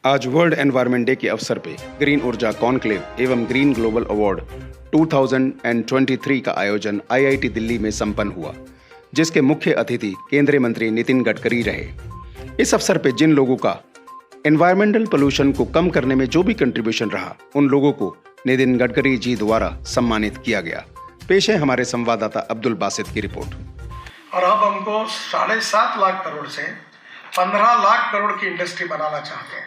आज world environment day के अवसर पे ग्रीन ऊर्जा कॉन्क्लेव एवं ग्रीन ग्लोबल अवार्ड 2023 का आयोजन आईआईटी दिल्ली में संपन्न हुआ, जिसके मुख्य अतिथि केंद्रीय मंत्री नितिन गडकरी रहे। इस अवसर पे जिन लोगों का एनवायरमेंटल पोल्यूशन को कम करने में जो भी कंट्रीब्यूशन रहा, उन लोगों को नितिन गडकरी जी द्वारा सम्मानित किया गया। पेश है हमारे संवाददाता अब्दुल बासित की रिपोर्ट। और अब हमको 7.5 लाख करोड़ से 15 लाख करोड़ की इंडस्ट्री बनाना चाहते हैं।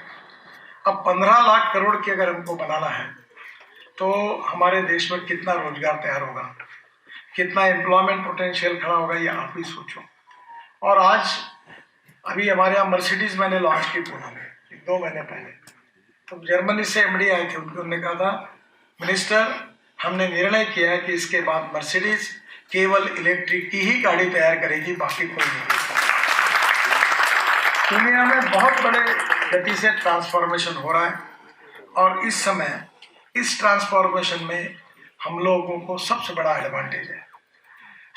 अब 15 लाख करोड़ की अगर हमको बनाना है तो हमारे देश में कितना रोजगार तैयार होगा, कितना एम्प्लॉयमेंट पोटेंशियल खड़ा होगा, ये आप भी सोचो। और आज अभी हमारे यहाँ मर्सिडीज मैंने लॉन्च की पुणे में 2 महीने पहले, तो जर्मनी से एमडी आए थे, उन्होंने कहा था मिनिस्टर हमने निर्णय किया है कि इसके बाद मर्सिडीज केवल इलेक्ट्रिक की ही गाड़ी तैयार करेगी, बाकी कोई नहीं। दुनिया में बहुत बड़े गति से ट्रांसफॉर्मेशन हो रहा है और इस समय इस ट्रांसफॉर्मेशन में हम लोगों को सबसे बड़ा एडवांटेज है।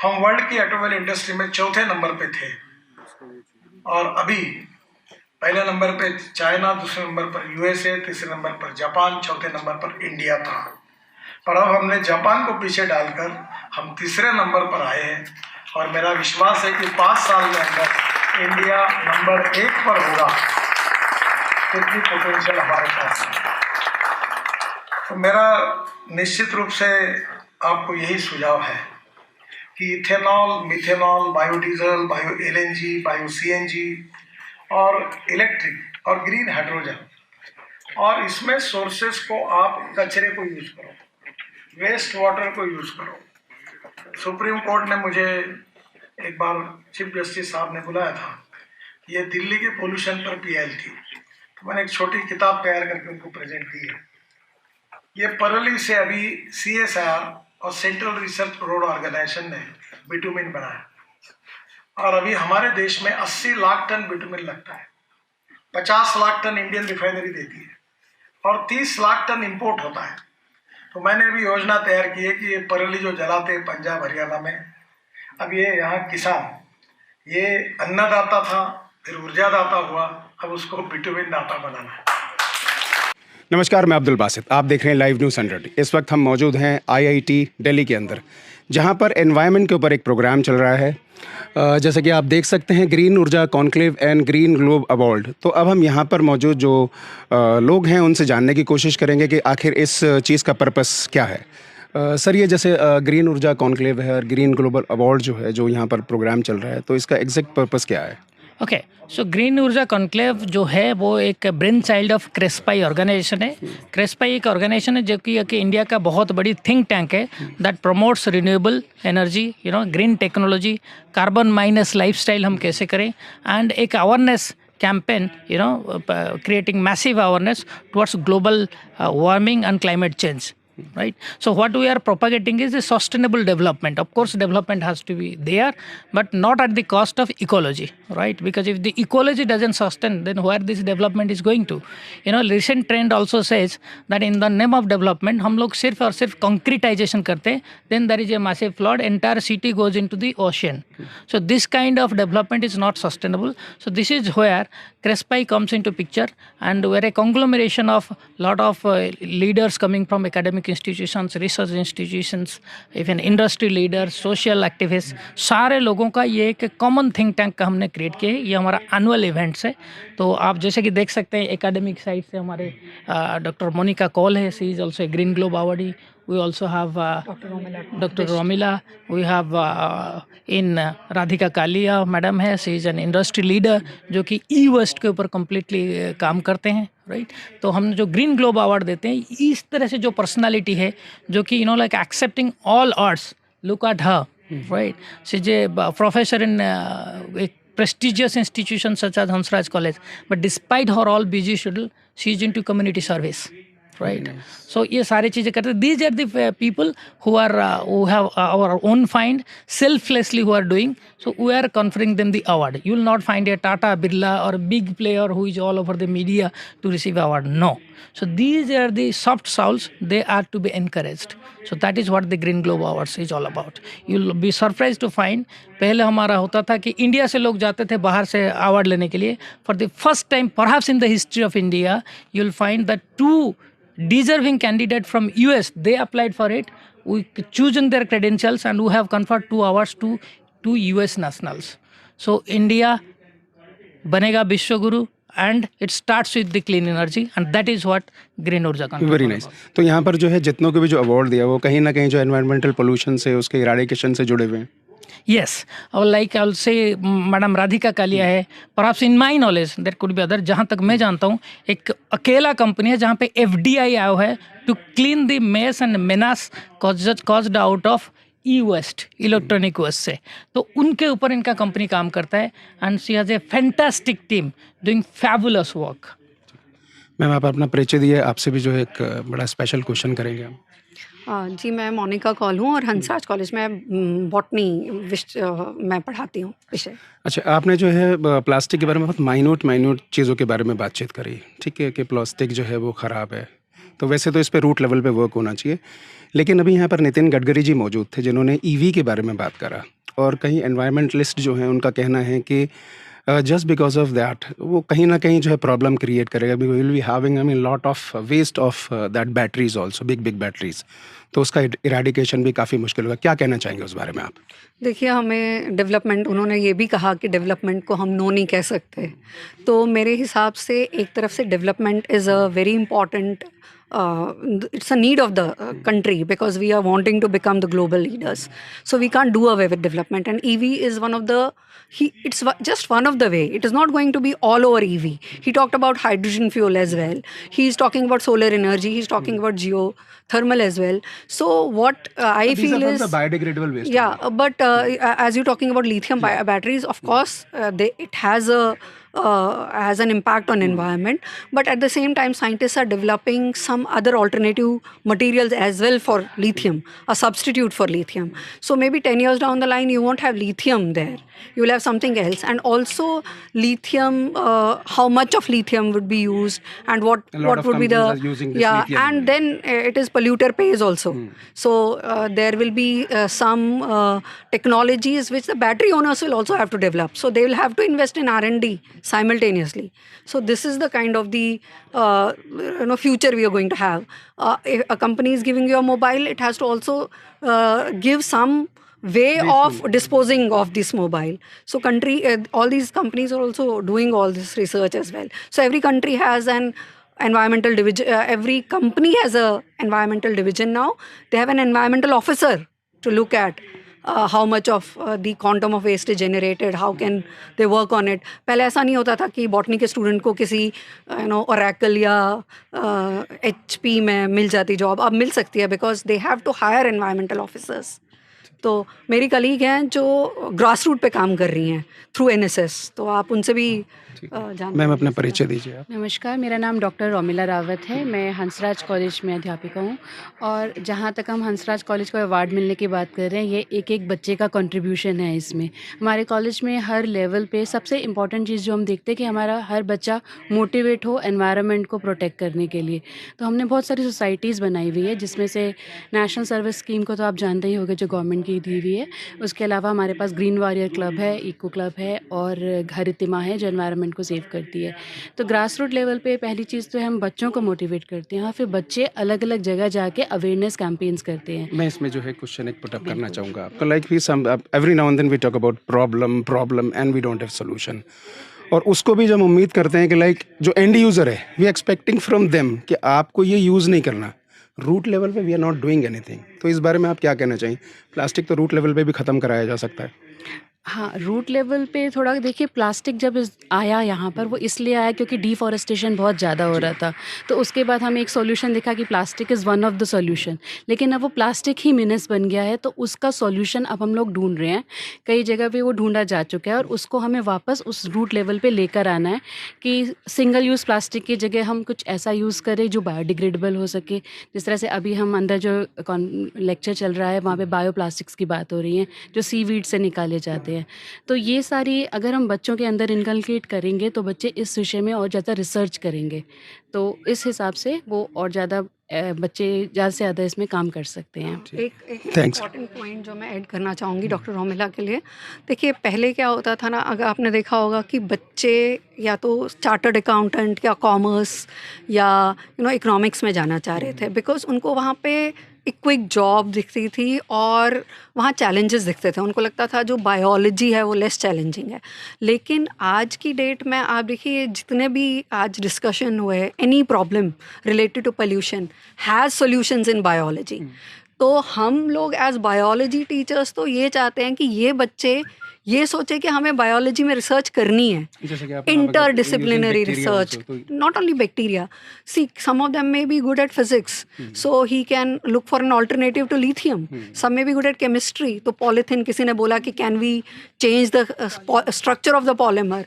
हम वर्ल्ड की ऑटोमोबाइल इंडस्ट्री में 4थे नंबर पे थे और अभी पहले नंबर पे चाइना, दूसरे नंबर पर यूएसए, तीसरे नंबर पर जापान, चौथे नंबर पर इंडिया था। पर अब हमने जापान को पीछे डालकर हम तीसरे नंबर पर आए हैं और मेरा विश्वास है कि 5 साल में अंदर इंडिया नंबर 1 पर होगा। कितनी पोटेंशियल हमारे पास है। तो मेरा निश्चित रूप से आपको यही सुझाव है कि ethanol, methanol, biodiesel, bio LNG, bio CNG और इलेक्ट्रिक और ग्रीन हाइड्रोजन, और इसमें सोर्सेस को आप कचरे को यूज करो, वेस्ट वाटर को यूज करो। सुप्रीम कोर्ट ने मुझे एक बार चीफ जस्टिस साहब ने बुलाया था, ये दिल्ली के पोल्यूशन पर पीएल थी, तो मैंने एक छोटी किताब तैयार करके उनको प्रेजेंट की है। ये परली से अभी CSIR और सेंट्रल रिसर्च रोड ऑर्गेनाइजेशन ने बिटुमिन बनाया और अभी हमारे देश में 80 लाख टन बिटुमिन लगता है, 50 लाख टन इंडियन रिफाइनरी देती है और 30 लाख टन इंपोर्ट होता है। तो मैंने अभी योजना तैयार की है कि ये परली जो जलाते हैं पंजाब हरियाणा में, अब ये यहाँ किसान ये अन्नदाता था, फिर ऊर्जादाता हुआ, अब उसको बिटुमिन दाता बनाना है। नमस्कार, मैं अब्दुल बासित, आप देख रहे हैं लाइव न्यूज़ 100। इस वक्त हम मौजूद हैं आईआईटी दिल्ली के अंदर, जहां पर एनवायरनमेंट के ऊपर एक प्रोग्राम चल रहा है। जैसे कि आप देख सकते हैं, ग्रीन ऊर्जा conclave and green globe award. तो अब हम यहां पर मौजूद जो लोग हैं उनसे जानने की कोशिश करेंगे कि आखिर इस चीज़ का पर्पस क्या है। सर, ये जैसे ग्रीन ऊर्जा कॉन्क्लेव है और ग्रीन ग्लोबल अवार्ड जो है, जो यहाँ पर प्रोग्राम चल रहा है, तो इसका एग्जैक्ट पर्पस क्या है? ओके, सो ग्रीन ऊर्जा कॉन्क्लेव जो है वो एक ब्रेन चाइल्ड ऑफ क्रेस्पाई ऑर्गेनाइजेशन है। क्रेस्पाई एक ऑर्गेनाइजेशन है जो कि इंडिया का बहुत बड़ी थिंक टैंक है that promotes renewable energy, green technology, carbon minus lifestyle हम कैसे करें, एंड एक awareness campaign, creating massive awareness towards global warming and climate change. Right. So what we are propagating is a sustainable development. Of course, development has to be there, but not at the cost of ecology, right? Because if the ecology doesn't sustain, then where this development is going to? Recent trend also says that in the name of development, हम लोग सिर्फ और सिर्फ concretization करते हैं, then there is a massive flood, entire city goes into the ocean. So this kind of development is not sustainable. So this is where CRESPI comes into picture, and we're a conglomeration of lot of leaders coming from academic institutions, research institutions, even industry leaders, social activists, सारे लोगों का ये एक common think tank का हमने create किया है। ये हमारा एनुअल इवेंट्स है। तो आप जैसे कि देख सकते हैं, एकेडमिक साइड से हमारे डॉक्टर मोनिका कॉल है, she is also a green globe awardee. We also have Dr. Romila. We have in Radhika Kalia madam है, she is an industry leader जो कि ई-वेस्ट के ऊपर completely काम करते हैं, राइट। तो हम जो ग्रीन ग्लोब अवार्ड देते हैं, इस तरह से जो पर्सनालिटी है जो कि like accepting all arts, look at her, right? She is a professor in a prestigious institution such as Hansraj College, but despite her all busy schedule, she is into community service. Right. So ये सारी चीज़ें करते हैं. These are the people who have our own find selflessly who are doing. So we are conferring them the award. You will not find a Tata, Birla or a big player who is all over the media to receive award. No. So these are the soft souls. They are to be encouraged. So that is what the Green Globe Awards is all about. You'll be surprised to find पहले हमारा होता था कि India से लोग जाते थे बाहर से अवार्ड लेने के लिए. For the first time perhaps in the history of India, you'll find that two deserving candidate from US, they applied for it. We chosen their credentials and we have conferred 2 awards to two US nationals. So India बनेगा विश्व गुरु and it starts with the clean energy and that is what Green Urja Conclave. Very nice. तो यहाँ पर जो है जितनों को भी जो अवार्ड दिया वो कहीं ना कहीं जो एनवायरमेंटल पोल्यूशन से उसके इराडिकेशन से जुड़े हुए हैं. Yes, or like I'll say Madam Radhika Kalia है. Perhaps in my knowledge there could be other. जहाँ तक मैं जानता हूँ एक अकेला कंपनी है जहाँ पे FDI आया है to clean the mess and menace caused out of e-waste, electronic waste से. तो उनके ऊपर इनका कंपनी काम करता है and she has a fantastic team doing fabulous work. Ma'am आप अपना परिचय दिए. आपसे भी जो है एक बड़ा स्पेशल क्वेश्चन करेंगे हम. जी मैं मोनिका कौल हूँ और हंसराज कॉलेज में बॉटनी मैं पढ़ाती हूँ विषय. अच्छा, आपने जो है प्लास्टिक के बारे में बहुत माइन्यूट चीज़ों के बारे में बातचीत करी. ठीक है कि प्लास्टिक जो है वो ख़राब है. तो वैसे तो इस पर रूट लेवल पे वर्क होना चाहिए. लेकिन अभी यहाँ पर नितिन गडकरी जी मौजूद थे जिन्होंने ईवी के बारे में बात करा. और कहीं एनवायरमेंटलिस्ट जो हैं उनका कहना है कि जस्ट बिकॉज ऑफ दैट वो कहीं ना कहीं जो है प्रॉब्लम क्रिएट करेगा. We will be having I mean lot of waste of that batteries also, big batteries. तो उसका इराडिकेशन भी काफ़ी मुश्किल होगा. क्या कहना चाहेंगे उस बारे में आप? देखिए हमें डेवलपमेंट, उन्होंने ये भी कहा कि डेवलपमेंट को हम नो नहीं कह सकते. तो मेरे हिसाब से एक तरफ से development is a very important, it's a need of the country because we are wanting to become the global leaders. So we can't do away with development, and EV is one of the it's just one of the way. It is not going to be all over EV. He talked about hydrogen fuel as well. He's talking about solar energy. He's talking about geothermal as well. So what I feel is the biodegradable waste. Yeah, but as you're talking about lithium batteries, of course, it has an impact on environment. But at the same time, scientists are developing some other alternative materials as well for lithium, a substitute for lithium. So maybe 10 years down the line, you won't have lithium there. You will have something else. And also lithium, how much of lithium would be used and what would be the... lithium. And then it is polluter pays also. So there will be some technologies which the battery owners will also have to develop. So they will have to invest in R&D simultaneously. So this is the kind of the future we are going to have. If a company is giving you a mobile, it has to also give some way of disposing of this mobile. So all these companies are also doing all this research as well. So every country has an environmental division. Every company has a environmental division now. They have an environmental officer to look at how much of the quantum of waste is generated, how can they work on it. पहले ऐसा नहीं होता था कि botany के student को किसी Oracle या HP में मिल जाती जॉब. अब मिल सकती है because they have to hire environmental officers. तो मेरी कलीग हैं जो ग्रास रूट पे काम कर रही हैं थ्रू NSS. तो आप उनसे भी मैम अपना परिचय दीजिए आप. नमस्कार, मेरा नाम डॉक्टर रोमिला रावत है. मैं हंसराज कॉलेज में अध्यापिका हूँ. और जहाँ तक हम हंसराज कॉलेज को अवार्ड मिलने की बात कर रहे हैं, ये एक बच्चे का कंट्रीब्यूशन है. इसमें हमारे कॉलेज में हर लेवल पे सबसे इम्पॉर्टेंट चीज़ जो हम देखते हैं कि हमारा हर बच्चा मोटिवेट हो एनवायरनमेंट को प्रोटेक्ट करने के लिए. तो हमने बहुत सारी सोसाइटीज़ बनाई हुई है, जिसमें से नेशनल सर्विस स्कीम को तो आप जानते ही होंगे, जो गवर्नमेंट की दी हुई है. उसके अलावा हमारे पास ग्रीन वॉरियर क्लब है, इको क्लब है और घरितिमा है जो एनवायरनमेंट को सेव करती है. तो ग्रास रूट लेवल पे पहली चीज़ तो हम बच्चों को मोटिवेट करते हैं, और फिर बच्चे अलग अलग जगह जाके अवेयरनेस कैंपेन्स करते हैं. मैं इसमें जो है क्वेश्चन एक पुट अप करना चाहूँगा आपको. Like we some every now and then we talk about problem and we don't have solution. और उसको भी जब उम्मीद करते हैं कि लाइक जो एंड यूज़र है, वी एक्सपेक्टिंग फ्रॉम देम कि आपको ये यूज़ नहीं करना. रूट लेवल पे we are not doing anything. तो इस बारे में आप क्या कहना चाहिए? प्लास्टिक तो रूट लेवल पे भी ख़त्म कराया जा सकता है. हाँ, रूट लेवल पे थोड़ा देखिए, प्लास्टिक जब आया यहाँ पर, वो इसलिए आया क्योंकि डिफॉरेस्टेशन बहुत ज़्यादा हो रहा था। तो उसके बाद हमें एक सॉल्यूशन दिखा कि plastic is one of the solution. लेकिन अब वो प्लास्टिक ही मीनास बन गया है, तो उसका सॉल्यूशन अब हम लोग ढूंढ रहे हैं। कई जगह पे वो ढूंढा जा चुका है और उसको हमें वापस उस रूट लेवल पे लेकर आना है कि सिंगल यूज़ प्लास्टिक की जगह हम कुछ ऐसा यूज़ करें जो बायोडिग्रेडेबल हो सके। जिस तरह से अभी हम अंदर जो लेक्चर चल रहा है, वहाँ पे बायो प्लास्टिक्स की बात हो रही है, जो सीवीड से निकाले जाते हैं। तो ये सारी अगर हम बच्चों के अंदर इनकलकेट करेंगे तो बच्चे इस विषय में और ज़्यादा रिसर्च करेंगे। तो इस हिसाब से वो और ज़्यादा बच्चे ज़्यादा से ज़्यादा इसमें काम कर सकते हैं। एक Thanks. इम्पॉर्टेंट पॉइंट जो मैं ऐड करना चाहूँगी डॉक्टर रोमिला के लिए, देखिए पहले क्या होता था ना, अगर आपने देखा होगा कि बच्चे या तो चार्टर्ड अकाउंटेंट या कॉमर्स या इकोनॉमिक्स में जाना चाह रहे थे, बिकॉज उनको वहाँ पे एक क्विक जॉब दिखती थी और वहाँ चैलेंजेस दिखते थे। उनको लगता था जो बायोलॉजी है वो लेस चैलेंजिंग है। लेकिन आज की डेट में आप देखिए, जितने भी आज डिस्कशन हुए, any problem related to pollution has solutions in biology. तो हम लोग एज बायोलॉजी टीचर्स तो ये चाहते हैं कि ये बच्चे ये सोचे कि हमें बायोलॉजी में रिसर्च करनी है, जैसे कि आपने interdisciplinary bacteria research, also, तो not only bacteria. See, some of them may be good at physics, so he can look for an alternative to lithium. Some may be good at chemistry. तो polythene, किसी ने बोला कि can we change the structure of the polymer.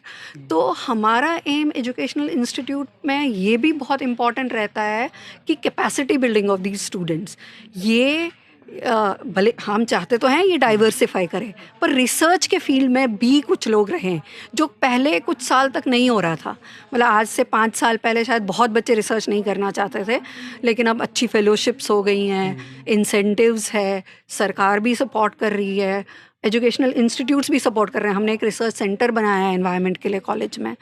तो हमारा M educational institute में ये भी बहुत इम्पॉर्टेंट रहता है कि capacity building of these students. ये भले हम चाहते तो हैं ये डाइवर्सिफाई करें, पर रिसर्च के फील्ड में भी कुछ लोग रहें जो पहले कुछ साल तक नहीं हो रहा था। मतलब आज से 5 साल पहले शायद बहुत बच्चे रिसर्च नहीं करना चाहते थे, लेकिन अब अच्छी फेलोशिप्स हो गई हैं, इंसेंटिव्स है, सरकार भी सपोर्ट कर रही है, एजुकेशनल इंस्टीट्यूट्स भी सपोर्ट कर रहे हैं। हमने एक रिसर्च सेंटर बनाया है एनवायरनमेंट के लिए कॉलेज में।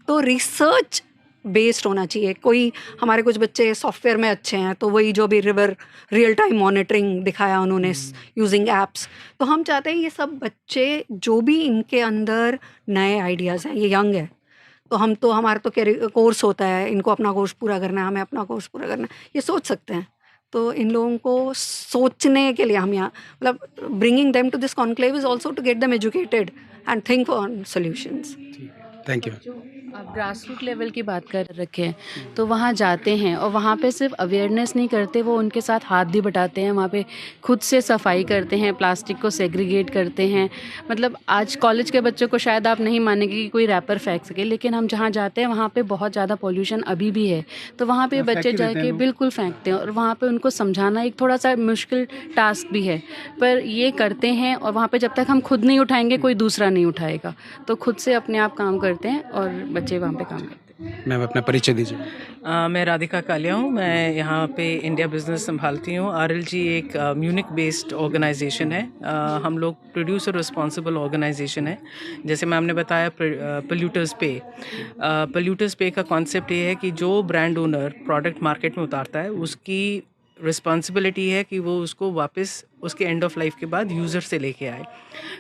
तो रिसर्च बेस्ड होना चाहिए। कोई हमारे कुछ बच्चे सॉफ्टवेयर में अच्छे हैं, तो वही जो भी रिवर रियल टाइम मॉनिटरिंग दिखाया उन्होंने यूजिंग एप्स। तो हम चाहते हैं ये सब बच्चे जो भी इनके अंदर नए आइडियाज़ हैं, ये यंग है, तो हमारा तो कोर्स होता है, इनको अपना कोर्स पूरा करना है, हमें अपना कोर्स पूरा करना है, ये सोच सकते हैं। तो इन लोगों को सोचने के लिए हम यहाँ मतलब bringing them to this conclave is also to get them educated and think on solutions. Thank you. जो आप ग्रास रूट लेवल की बात कर रखे हैं, तो वहाँ जाते हैं और वहाँ पे सिर्फ अवेयरनेस नहीं करते, वो उनके साथ हाथ भी बटाते हैं। वहाँ पे खुद से सफाई करते हैं, प्लास्टिक को सेग्रीगेट करते हैं। मतलब आज कॉलेज के बच्चों को शायद आप नहीं मानेंगे कि कोई रैपर फेंक सके, लेकिन हम जहाँ जाते हैं वहाँ पे बहुत ज़्यादा पॉल्यूशन अभी भी है। तो वहाँ पे बच्चे जाके बिल्कुल फेंकते हैं और वहाँ पे उनको समझाना एक थोड़ा सा मुश्किल टास्क भी है, पर ये करते हैं। और वहाँ पे जब तक हम खुद नहीं उठाएंगे कोई दूसरा नहीं उठाएगा, तो खुद से अपने आप काम करते हैं और बच्चे वहाँ पे काम करते हैं। मैम अपना परिचय दीजिए। मैं राधिका कालिया हूँ। मैं यहाँ पे इंडिया बिजनेस संभालती हूँ। RLG एक म्यूनिक बेस्ड ऑर्गेनाइजेशन है। हम लोग प्रोड्यूसर रिस्पॉन्सिबल ऑर्गेनाइजेशन है। जैसे मैम ने बताया, पोल्यूटर्स पे का कॉन्सेप्ट ये है कि जो ब्रांड ओनर प्रोडक्ट मार्केट में उतारता है उसकी रिस्पॉन्सिबिलिटी है कि वो उसको वापस उसके एंड ऑफ लाइफ के बाद यूज़र से लेके आए।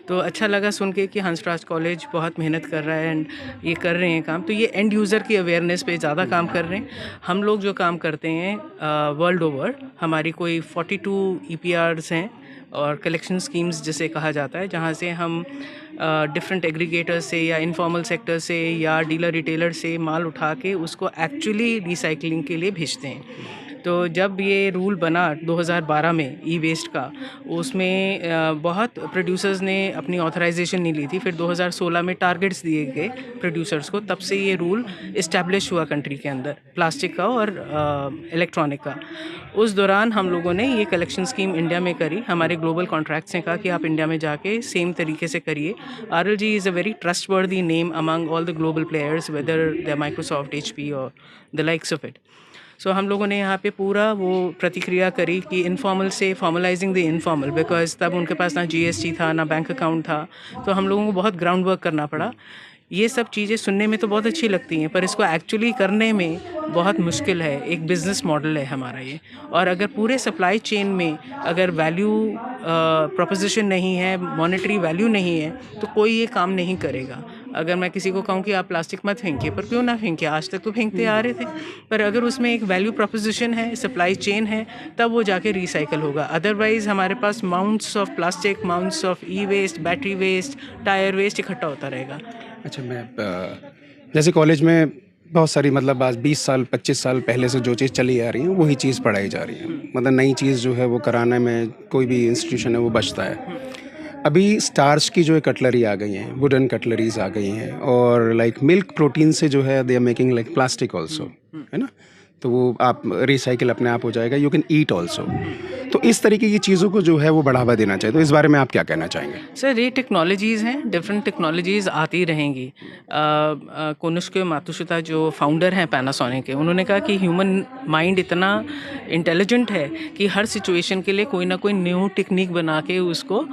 तो अच्छा लगा सुन के कि हंसराज कॉलेज बहुत मेहनत कर रहा है एंड ये कर रहे हैं काम। तो ये एंड यूज़र की अवेयरनेस पे ज़्यादा काम कर रहे हैं। हम लोग जो काम करते हैं वर्ल्ड ओवर, हमारी कोई 42 EPRs हैं और कलेक्शन स्कीम्स जिसे कहा जाता है, जहाँ से हम डिफरेंट एग्रीगेटर से या इनफॉर्मल सेक्टर से या डीलर रिटेलर से माल उठा के उसको एक्चुअली रिसाइकलिंग के लिए भेजते हैं। तो जब ये रूल बना 2012 में ई वेस्ट का, उसमें बहुत प्रोड्यूसर्स ने अपनी ऑथराइजेशन नहीं ली थी। फिर 2016 में टारगेट्स दिए गए प्रोड्यूसर्स को, तब से ये रूल इस्टेब्लिश हुआ कंट्री के अंदर, प्लास्टिक का और इलेक्ट्रॉनिक का। उस दौरान हम लोगों ने ये कलेक्शन स्कीम इंडिया में करी। हमारे ग्लोबल कॉन्ट्रैक्ट्स ने कहा कि आप इंडिया में जाके सेम तरीके से करिए। RLG is a very trustworthy name among all the global players, whether the Microsoft, HP और द लाइक्स ऑफ इट। सो हम लोगों ने यहाँ पे पूरा वो प्रतिक्रिया करी कि इनफॉर्मल से फॉर्मलाइजिंग द इनफॉर्मल, बिकॉज तब उनके पास ना GST था ना बैंक अकाउंट था। तो हम लोगों को बहुत ग्राउंड वर्क करना पड़ा। ये सब चीज़ें सुनने में तो बहुत अच्छी लगती हैं, पर इसको एक्चुअली करने में बहुत मुश्किल है। एक बिज़नेस मॉडल है हमारा ये, और अगर पूरे सप्लाई चेन में अगर वैल्यू प्रोपोजिशन नहीं है, मॉनेटरी वैल्यू नहीं है, तो कोई ये काम नहीं करेगा। अगर मैं किसी को कहूँ कि आप प्लास्टिक मत फेंकिए, पर क्यों ना फेंकिए, आज तक तो फेंकते आ रहे थे। पर अगर उसमें एक वैल्यू प्रोपोजिशन है, सप्लाई चेन है, तब वो जाके रिसाइकल होगा। अदरवाइज़ हमारे पास mounts of plastic, mounts of e waste, battery waste, tyre waste इकट्ठा होता रहेगा। अच्छा, मैं जैसे कॉलेज में बहुत सारी मतलब आज 20 साल 25 साल पहले से जो चीज़ चली आ रही है वही चीज़ पढ़ाई जा रही है, मतलब नई चीज़ जो है वो कराने में कोई भी इंस्टीट्यूशन है वो बचता है। अभी स्टार्च की जो है कटलरी आ गई हैं, वुडन कटलरीज आ गई हैं, और लाइक मिल्क प्रोटीन से जो है they are making like plastic also, है ना। तो वो आप रिसाइकिल अपने आप हो जाएगा, यू कैन ईट ऑल्सो। तो इस तरीके की चीज़ों को जो है वो बढ़ावा देना चाहिए। तो इस बारे में आप क्या कहना चाहेंगे? सर, ये टेक्नोलॉजीज़ हैं, डिफरेंट टेक्नोलॉजीज़ आती रहेंगी। कोनिष्क मातुशिता जो फाउंडर हैं पैनासोनिक के, उन्होंने कहा कि ह्यूमन माइंड इतना इंटेलिजेंट है कि हर सिचुएशन के लिए कोई ना कोई न्यू टेक्निक बना के उसको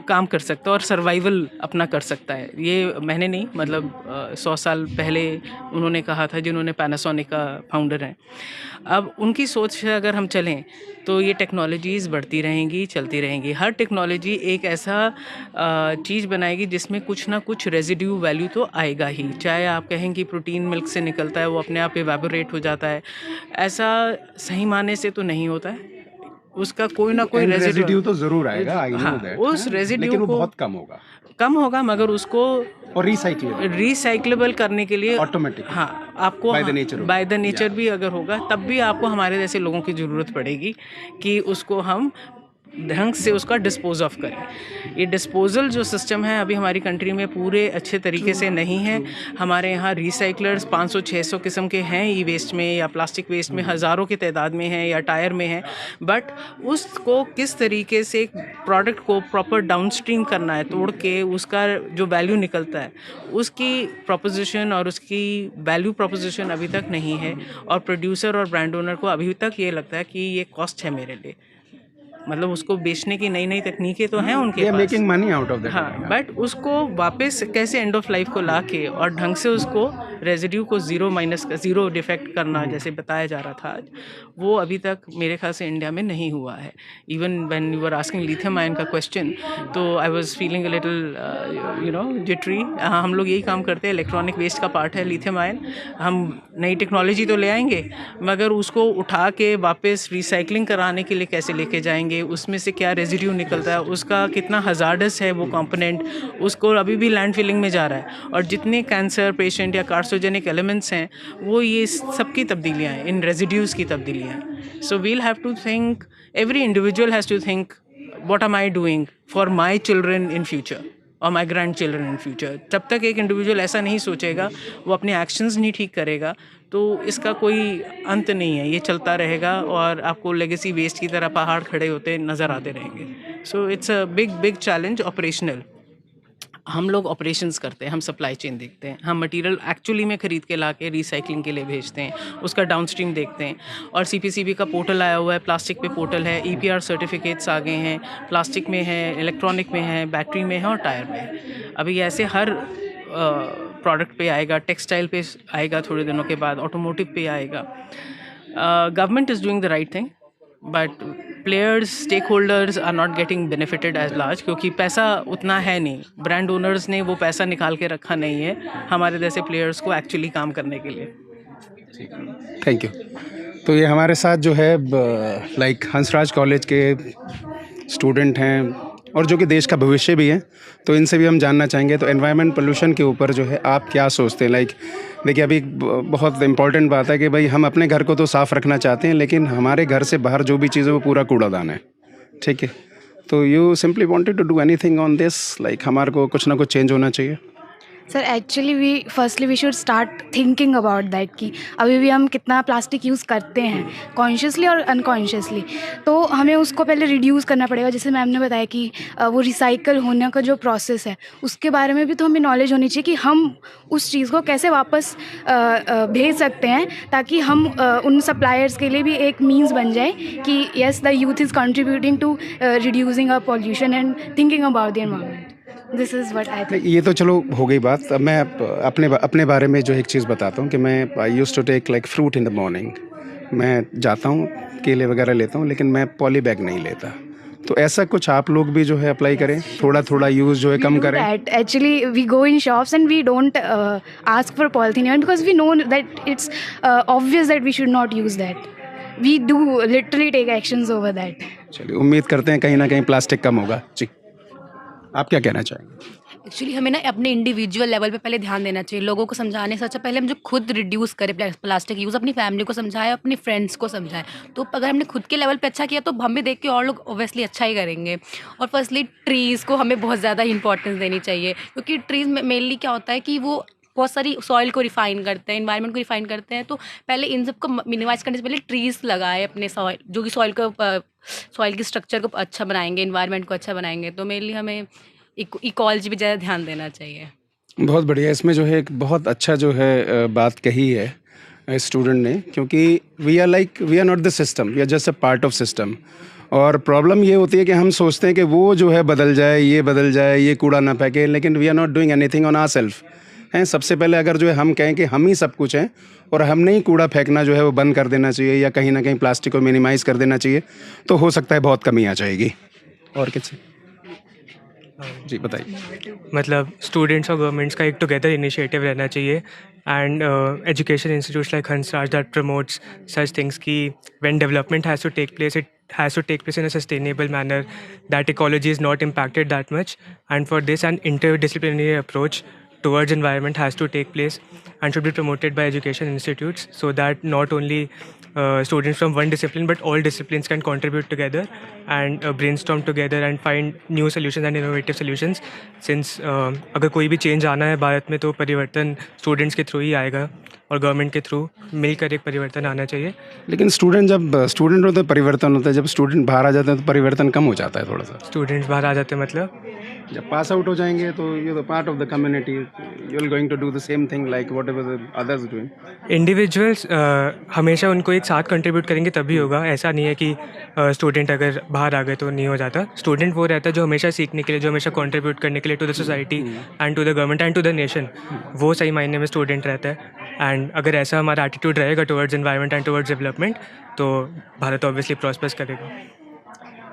काम कर सकता है और सर्वाइवल अपना कर सकता है। ये मैंने नहीं, मतलब 100 साल पहले उन्होंने कहा था, जिन्होंने पैनासोनिक का फाउंडर हैं। अब उनकी सोच से अगर हम चलें तो ये टेक्नोलॉजीज़ बढ़ती रहेंगी, चलती रहेंगी। हर टेक्नोलॉजी एक ऐसा चीज़ बनाएगी जिसमें कुछ ना कुछ रेजिड्यू वैल्यू तो आएगा ही। चाहे आप कहें कि प्रोटीन मिल्क से निकलता है, वो अपने आप एवेपोरेट हो जाता है, ऐसा सही माने से तो नहीं होता है। उसका कोई ना कोई रेजिड्यू तो ज़रूर आएगा, आई नो हाँ, दैट, उस रेजिड्यू लेकिन वो को बहुत कम होगा, मगर उसको और रिसाइक्लेबल करने के लिए ऑटोमेटिक, हाँ, आपको बाय द नेचर भी अगर होगा, तब भी आपको हमारे जैसे लोगों की ज़रूरत पड़ेगी कि उसको हम ढंग से उसका डिस्पोज ऑफ करें। ये डिस्पोजल जो सिस्टम है अभी हमारी कंट्री में पूरे अच्छे तरीके से नहीं है। हमारे यहाँ रिसाइकलर्स 500-600 किस्म के हैं, ई वेस्ट में या प्लास्टिक वेस्ट में हज़ारों की तादाद में हैं या टायर में हैं, बट उसको किस तरीके से प्रोडक्ट को प्रॉपर डाउनस्ट्रीम करना है, तोड़ के उसका जो वैल्यू निकलता है उसकी प्रोपोजिशन और उसकी वैल्यू प्रोपोजिशन अभी तक नहीं है। और प्रोड्यूसर और ब्रांड ओनर को अभी तक ये लगता है कि ये कॉस्ट है मेरे लिए, मतलब उसको बेचने की नई नई तकनीकें तो हैं उनके पास, making money out of that. हाँ, बट उसको वापस कैसे एंड ऑफ लाइफ को लाके और ढंग से उसको रेजिड्यू को ज़ीरो डिफेक्ट करना, जैसे बताया जा रहा था आज, वो अभी तक मेरे ख्याल से इंडिया में नहीं हुआ है। Even when you were asking lithium ion का क्वेश्चन, तो I was feeling a little jittery. हम लोग यही काम करते हैं, इलेक्ट्रॉनिक वेस्ट का पार्ट है लिथियम आयन। हम नई टेक्नोलॉजी तो ले आएंगे, मगर उसको उठा के वापस रिसाइकलिंग कराने के लिए कैसे लेके जाएंगे, उसमें से क्या रेजिड्यू निकलता है, उसका कितना हजार्डस है वो कंपोनेंट, उसको अभी भी लैंड फिलिंग में जा रहा है। और जितने कैंसर पेशेंट या कार्सिनोजेनिक एलिमेंट्स हैं, वो ये सबकी तब्दीलियाँ हैं, इन रेजिड्यूज़ की तब्दीलियाँ हैं। So we'll have to think, every individual has to think, what am I doing for my children in future और my grandchildren in future. जब तक एक इंडिविजुअल ऐसा नहीं सोचेगा, वो अपने एक्शंस नहीं ठीक करेगा, तो इसका कोई अंत नहीं है, ये चलता रहेगा और आपको लेगेसी वेस्ट की तरह पहाड़ खड़े होते नज़र आते रहेंगे। So it's a big challenge operational. हम लोग ऑपरेशंस करते हैं, हम सप्लाई चेन देखते हैं, हम मटेरियल एक्चुअली में ख़रीद के ला के रिसाइकलिंग के लिए भेजते हैं, उसका डाउनस्ट्रीम देखते हैं। और CPCB का पोर्टल आया हुआ है, प्लास्टिक पे पोर्टल है, EPR सर्टिफिकेट्स आ गए हैं, प्लास्टिक में है, इलेक्ट्रॉनिक में है, बैटरी में है और टायर में है। अभी ऐसे हर प्रोडक्ट पे आएगा, टेक्सटाइल पे आएगा, थोड़े दिनों के बाद ऑटोमोटिव पे आएगा। Government is doing the right thing, but players, stakeholders are not getting benefited as large, क्योंकि पैसा उतना है नहीं, ब्रांड ओनर्स ने वो पैसा निकाल के रखा नहीं है हमारे जैसे प्लेयर्स को एक्चुअली काम करने के लिए। Thank you. तो ये हमारे साथ जो है लाइक हंसराज कॉलेज के स्टूडेंट हैं और जो कि देश का भविष्य भी है, तो इनसे भी हम जानना चाहेंगे। तो एनवायरनमेंट पोल्यूशन के ऊपर जो है आप क्या सोचते हैं? लाइक देखिए, अभी बहुत इंपॉर्टेंट बात है कि भाई हम अपने घर को तो साफ़ रखना चाहते हैं, लेकिन हमारे घर से बाहर जो भी चीज़ है वो पूरा कूड़ादान है, ठीक है। तो you simply wanted to do anything on this, like हमारे को कुछ ना कुछ चेंज होना चाहिए। Sir actually we should start thinking about that कि अभी भी हम कितना प्लास्टिक यूज़ करते हैं कॉन्शियसली और अनकॉन्शियसली, तो हमें उसको पहले रिड्यूस करना पड़ेगा। जैसे मैम ने बताया कि वो रिसाइकल होने का जो प्रोसेस है उसके बारे में भी तो हमें नॉलेज होनी चाहिए कि हम उस चीज़ को कैसे वापस भेज सकते हैं, ताकि हम उन सप्लायर्स के लिए भी एक मीन्स बन जाए कि yes the youth is contributing to reducing a pollution and thinking about the environment. This is what I think. ये तो चलो हो गई बात। अब मैं अपने बारे में जो एक चीज़ बताता हूँ कि मैं I used to take like fruit in the morning. मैं जाता हूँ, केले वगैरह लेता हूँ, लेकिन मैं पॉली बैग नहीं लेता। तो ऐसा कुछ आप लोग भी जो है अप्लाई करें, थोड़ा थोड़ा यूज़ जो है कम करें। That actually we go in shops and we don't ask for polythene even because we know that it's obvious that we should not use that. We do literally take actions over that. चलिए, उम्मीद करते हैं कहीं ना कहीं plastic कम होगा। जी, आप क्या कहना चाहेंगे? एक्चुअली हमें ना अपने इंडिविजुअल लेवल पे पहले ध्यान देना चाहिए, लोगों को समझाने से अच्छा पहले हम जो खुद रिड्यूस करें प्लास्टिक यूज़, अपनी फैमिली को समझाएं, अपने फ्रेंड्स को समझाएं। तो अगर हमने खुद के लेवल पे अच्छा किया तो हम भी देख के और लोग ऑब्वियसली अच्छा ही करेंगे। और फर्स्टली ट्रीज़ को हमें बहुत ज़्यादा इंपॉर्टेंस देनी चाहिए, क्योंकि ट्रीज़ मेनली क्या होता है कि वो बहुत सारी सॉइल को रिफाइन करते हैं, इन्वायरमेंट को रिफाइन करते हैं। तो पहले इन सब को मिनिमाइज़ करने से पहले ट्रीज़ लगाए अपने सॉइल, जो कि सॉइल की स्ट्रक्चर को अच्छा बनाएंगे, इन्वायरमेंट को अच्छा बनाएंगे। तो मेनली हमें इकोलॉजी पे ज़्यादा ध्यान देना चाहिए। बहुत बढ़िया, इसमें जो है एक बहुत अच्छा जो है बात कही है स्टूडेंट ने, क्योंकि we are not the system, we are just a part of system. और प्रॉब्लम ये होती है कि हम सोचते हैं कि वो जो है बदल जाए, ये कूड़ा ना फेंके, लेकिन we are not doing anything on ourself हैं। सबसे पहले अगर जो है हम कहें कि हम ही सब कुछ हैं और हमने ही कूड़ा फेंकना जो है वो बंद कर देना चाहिए, या कहीं ना कहीं प्लास्टिक को मिनिमाइज़ कर देना चाहिए, तो हो सकता है बहुत कमी आ जाएगी। और किसी जी बताइए। मतलब स्टूडेंट्स और गवर्नमेंट्स का एक टुगेदर इनिशिएटिव रहना चाहिए, and education institutes like Hansraj that promotes such things कि when development has to take place, it has to take place in a sustainable manner, that ecology is not impacted that much, and for this an interdisciplinary approach towards environment has to take place and should be promoted by education institutes, so that not only students from one discipline but all disciplines can contribute together and brainstorm together and find new solutions and innovative solutions, since अगर कोई भी change आना है भारत में तो परिवर्तन students के through ही आएगा और गवर्नमेंट के थ्रू मिलकर एक परिवर्तन आना चाहिए। लेकिन जब स्टूडेंट होते हैं परिवर्तन होता है, जब स्टूडेंट बाहर आ जाते हैं तो परिवर्तन कम हो जाता है थोड़ा सा। स्टूडेंट्स बाहर आ जाते हैं मतलब जब पास आउट हो जाएंगे तो you the part of the community, you are going to do the same thing like whatever the others doing. Individuals हमेशा उनको एक साथ कंट्रीब्यूट करेंगे तभी होगा। ऐसा नहीं है कि स्टूडेंट अगर बाहर आ गए तो नहीं हो जाता। स्टूडेंट वो रहता है जो हमेशा सीखने के लिए, जो हमेशा कंट्रीब्यूट करने के लिए to the society and to the government and to the nation, वो सही मायने में स्टूडेंट रहता है। एंड अगर ऐसा हमारा एटीट्यूड रहेगा towards environment and towards development तो भारत ऑब्वियसली प्रॉस्पर्स करेगा।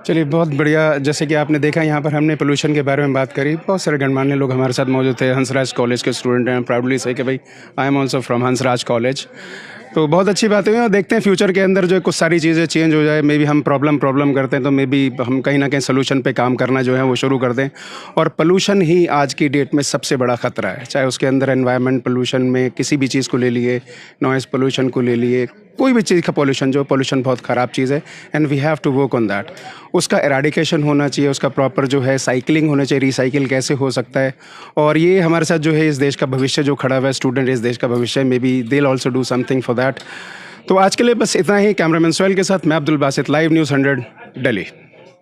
चलिए, बहुत बढ़िया। जैसे कि आपने देखा यहाँ पर हमने पोल्यूशन के बारे में बात करी, बहुत सारे गणमान्य लोग हमारे साथ मौजूद थे। हंसराज कॉलेज के स्टूडेंट हैं, प्राउडली से कि भाई I am also from Hansraj college. तो बहुत अच्छी बात हुई और देखते हैं फ्यूचर के अंदर जो कुछ सारी चीज़ें चेंज हो जाए। मे बी हम प्रॉब्लम करते हैं तो मे बी हम कहीं ना कहीं सोल्यूशन पे काम करना जो है वो शुरू कर दें। और पोल्यूशन ही आज की डेट में सबसे बड़ा ख़तरा है, चाहे उसके अंदर एनवायरनमेंट पोल्यूशन में किसी भी चीज़ को ले लिए, नॉइज़ पोल्यूशन को ले लिए, कोई भी चीज़ का पोल्यूशन बहुत ख़राब चीज़ है and we have to work on that. उसका एराडिकेशन होना चाहिए, उसका प्रॉपर जो है साइकिलिंग होना चाहिए, रिसाइकिल कैसे हो सकता है। और ये हमारे साथ जो है इस देश का भविष्य जो खड़ा हुआ है, स्टूडेंट इस देश का भविष्य, may be they also do something for that. तो आज के लिए बस इतना ही। कैमरामैन सोहेल के साथ मैं अब्दुल बासित, लाइव न्यूज़ 100 दिल्ली।